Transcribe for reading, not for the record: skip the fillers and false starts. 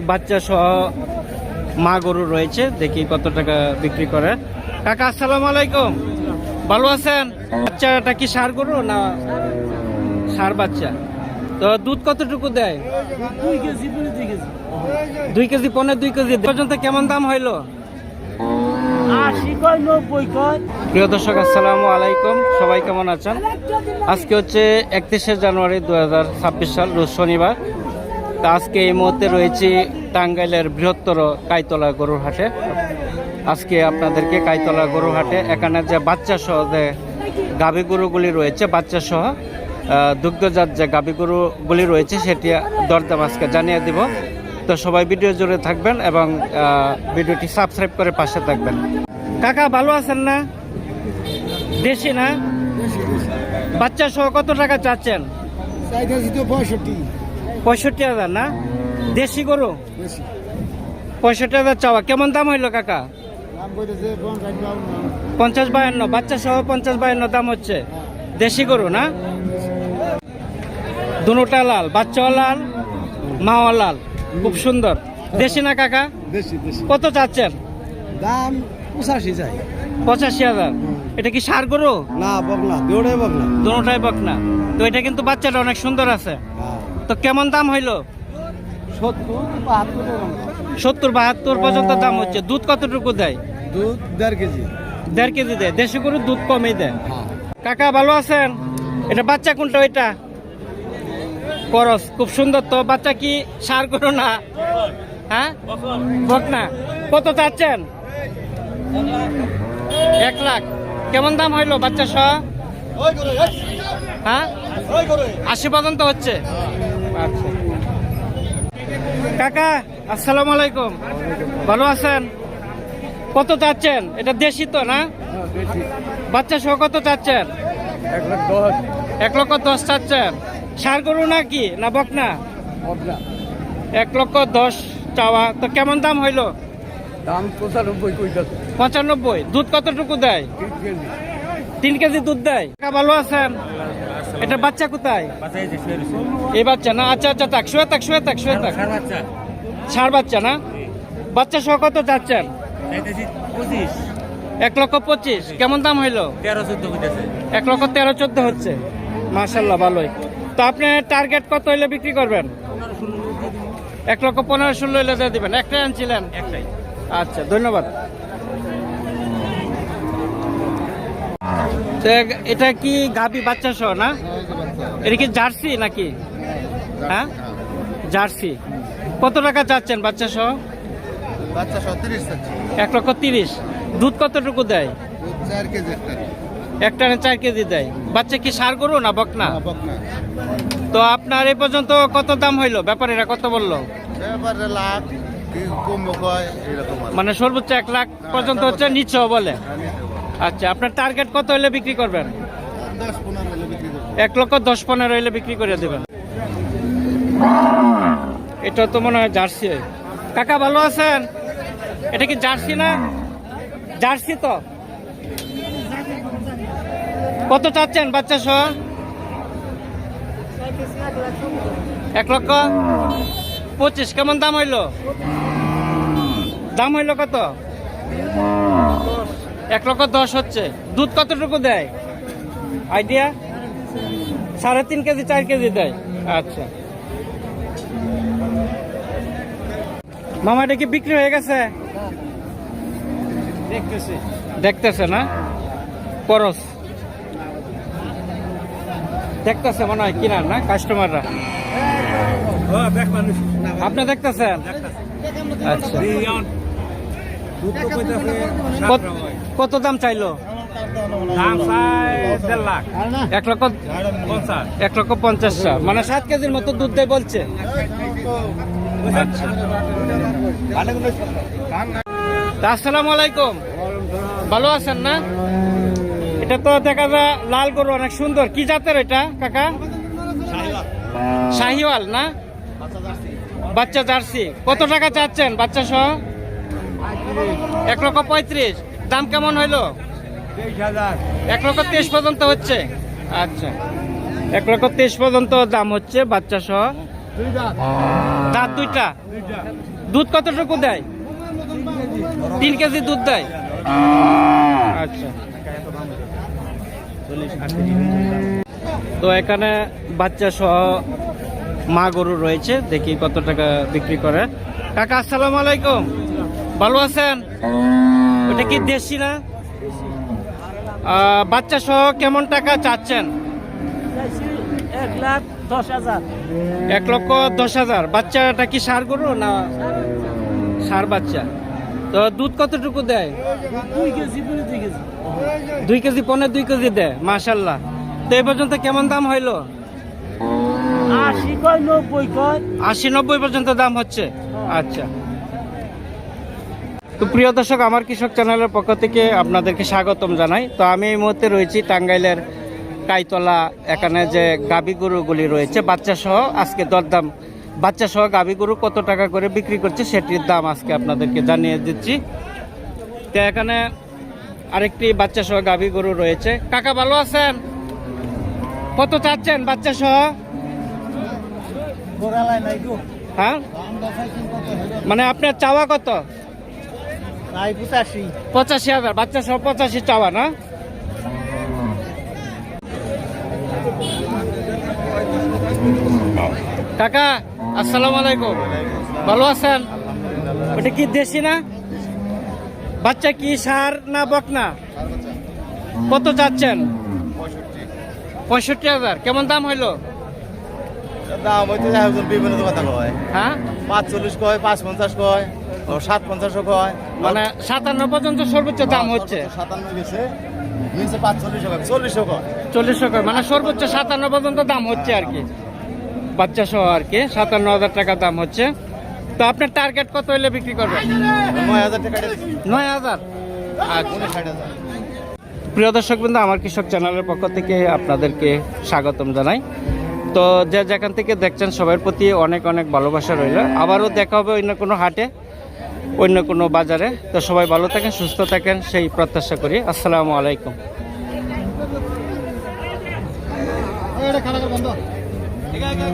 বাচ্চা সহ মা গরু রয়েছে, দেখি কত টাকা বিক্রি করে। কাকা আসসালামু আলাইকুম, ভালো আছেন? বাচ্চাটা কি ষাঁড় গরু না ষাঁড় বাচ্চা? তো দুধ কতটুকু দেয়? 2 কেজি পনে 2 কেজি পর্যন্ত। কেমন দাম হইলো? 80 কয় 90 কয়। প্রিয় দর্শক আসসালামু আলাইকুম, সবাই কেমন আছেন? আজকে হচ্ছে 31শে জানুয়ারি 2026 সাল, রোজ শনিবার। তা আজকে এই মুহূর্তে রয়েছি টাঙ্গাইলের বৃহত্তর কাইতলা গরুর হাটে। আজকে আপনাদেরকে কাইতলা গরুর হাটে এখানে যে বাচ্চা সহ যে গাভী গরুগুলি রয়েছে, বাচ্চা সহ দুগ্ধজাত যে গাভী গরুগুলি রয়েছে সেটি দরদাম আজকে জানিয়ে দিব। তো সবাই ভিডিও জুড়ে থাকবেন এবং ভিডিওটি সাবস্ক্রাইব করে পাশে থাকবেন। কাকা ভালো আছেন না? দেশি না? বাচ্চা সহ কত টাকা চাচ্ছেন? 65,000 না? দেশি গরু 65,000 চাওয়া। কেমন দাম হইলো কাকা? 50-52। বাচ্চা সহ 50-52 দাম হচ্ছে। দেশি গরু না? দুটোটা লাল, বাচ্চাও লাল, মাও লাল, খুব সুন্দর। দেশি না কাকা? কত চাচ্ছেন দাম? 85 চাই। 85,000। এটা কি ষাঁড় গরু? না, বকনা, দুটোই বকনা। দুটোটাই বকনা। তো এটা কিন্তু বাচ্চাটা অনেক সুন্দর আছে। তো কেমন দাম হইলো? 70-72 পর্যন্ত দাম হচ্ছে। দুধ কতটুকু দেয়? দুধ 1.5 কেজি। 1.5 কেজি দেয়। দেশি গরুর দুধ কমই দেয়। কাকা ভালো আছেন? এটা বাচ্চা কোনটা? ওইটা করস, খুব সুন্দর। তো বাচ্চা কি ষাঁড় গরু না? হ্যাঁ, বকনা। কত চাচ্ছেন? 1 লাখ। কেমন দাম হইলো বাচ্চা সহ? হ্যাঁ, 80 পর্যন্ত হচ্ছে। আচ্ছা কাকা আসসালামু আলাইকুম, ভালো আছেন? কত চাচ্ছেন? এটা দেশি তো না? বাচ্চা সহ কত চাচ্ছেন? 1,10,000 চাচ্ছেন। ষাঁড় গরু নাকি না বকনা? 1,10,000 চাওয়া। তো কেমন দাম হইলো? দাম 95। দুধ কতটুকু দেয়? 3 কেজি দুধ দেয়। কাকা ভালো আছেন? এটা বাচ্চা কোথায়? এই বাচ্চা না? আচ্ছা আচ্ছা, থাক, শুয়ে থাক, শুয়ে থাক, শুয়ে থাক। ষাঁড় বাচ্চা না? বাচ্চা সহ কত চাচ্ছেন? 1,25,000। কেমন দাম হইলো? 1,13,14 হচ্ছে। মাশাল্লাহ, ভালোই। তো আপনি টার্গেট কত হইলে বিক্রি করবেন? 1,15,16 হইলে দিয়ে দিবেন। একটাই আনছিলেন? একটাই। আচ্ছা, ধন্যবাদ। এটা কি গাভী বাচ্চা সহ না? এটা কি জার্সি নাকি? হ্যাঁ, জার্সি। কত টাকা চাচ্ছেন বাচ্চা সহ? বাচ্চা 30 1,30,000। দুধ কতটুকু দেয়? 4 কেজি। একটা 4 কেজি দেয়। বাচ্চা কি ষাঁড় গরু না বকনা? তো আপনার এই পর্যন্ত কত দাম হইলো? ব্যাপারীরা কত বললো? লাখ কম কয়, মানে সর্বোচ্চ 1 লাখ পর্যন্ত হচ্ছে, নিচেও বলে। আচ্ছা, আপনার টার্গেট কত হইলে বিক্রি করবেন? 1,10,15 হইলে বিক্রি করে দেবেন। এটা তো মনে হয় জার্সি। কাকা ভালো আছেন? এটা কি জার্সি না? জার্সি তো। কত চাচ্ছেন বাচ্চা সহ? 1,25,000। কেমন দাম হইলো? দাম হইলো কত? 1,10,000 হচ্ছে। দুধ কতটুকু দেয় আইডিয়া? 3.5 কেজি 4 কেজি দেয়। আচ্ছা মামা, এটা কি বিক্রি হয়ে গেছে? দেখতেছে না? করস দেখতেছে মনে হয়, কিনার না কাস্টমাররা? আপনি দেখতেছেন? আচ্ছা, কত দাম চাইলো? 1,50,000। মানে 7 কেজির মতো দুধ দেয় বলছে। আসসালামু আলাইকুম, ভালো আছেন না? এটা তো দেখা যায় লাল গরু, অনেক সুন্দর। কি জাতের এটা কাকা? শাহিওয়াল না? বাচ্চা জার্সি। কত টাকা চাচ্ছেন বাচ্চা সহ? 1,35,000। দাম কেমন হইলো? 1,23,000 পর্যন্ত হচ্ছে। আচ্ছা, 1,23,000 পর্যন্ত দাম হচ্ছে বাচ্চা সহ। দাঁত দুইটা। দুধ কতটুকু দেয়? 3 কেজি দুধ দেয়। আচ্ছা, তো এখানে বাচ্চা সহ মা গরু রয়েছে, দেখি কত টাকা বিক্রি করে। কাকা আসসালামু আলাইকুম, ভালো আছেন? ওটা কি দেশি না? বাচ্চা সহ কেমন টাকা চাচ্ছেন? 1,10,000। 1,10,000। বাচ্চাটা কি ষাঁড় গরু না ষাঁড় বাচ্চা? তো দুধ কতটুকু দেয়? 2 কেজি, 2 কেজি। 2 কেজি, 2 কেজি দেয়, মাশাল্লাহ। তো এই পর্যন্ত কেমন দাম হইলো? 80 কয়, 90 কয়। 80-90 পর্যন্ত দাম হচ্ছে। আচ্ছা, তো প্রিয় দর্শক, আমার কৃষক চ্যানেলের পক্ষ থেকে আপনাদেরকে স্বাগতম জানাই। তো আমি এই মুহূর্তে রয়েছি টাঙ্গাইলের কাইতলা। এখানে যে গাভী গরুগুলি রয়েছে বাচ্চা সহ, আজকে দরদাম বাচ্চা সহ গাভী গরু কত টাকা করে বিক্রি করছে সেটির দাম আজকে আপনাদেরকে জানিয়ে দিচ্ছি। তো এখানে আরেকটি বাচ্চা সহ গাভী গরু রয়েছে। কাকা ভালো আছেন? কত চাচ্ছেন বাচ্চা সহ? গোড়ালাই নাই গো। হ্যাঁ, মানে আপনার চাওয়া কত? নাই 85। 85,000 বাচ্চা সহ, 85 চাওয়া না? কাকা আসসালামু আলাইকুম, ভালো আছেন? ওটা কি দেশি না? বাচ্চা কি ষাঁড় না বকনা? কত চাচ্ছেন? 65,000। কেমন দাম হইলো? দাম হইতে বিভিন্ন কথা কয়, হ্যাঁ, 45 কয়, 55 কয়, 57 কয়, মানে 57 পর্যন্ত সর্বোচ্চ দাম হচ্ছে। 57 গেছে, নিচে 45 কয়, 40 কয়। 40 টাকা, মানে সর্বোচ্চ 57 পর্যন্ত দাম হচ্ছে আর কি, বাচ্চা সহ আর কি। 57,000 টাকা দাম হচ্ছে। তো আপনার টার্গেট কত হইলে বিক্রি করবেন? 9,000 টাকা। 9,000। আচ্ছা, 59,000। প্রিয় দর্শক বৃন্দ, আমার কৃষক চ্যানেলের পক্ষ থেকে আপনাদেরকে স্বাগতম জানাই। তো যে যেখান থেকে দেখছেন সবার প্রতি অনেক অনেক ভালোবাসা রইল। আবারও দেখা হবে অন্য কোনো হাটে, অন্য কোনো বাজারে। তো সবাই ভালো থাকেন, সুস্থ থাকেন, সেই প্রত্যাশা করি। আসসালামু আলাইকুম। এটা খারাপ বন্ধ। ঠিক আছে।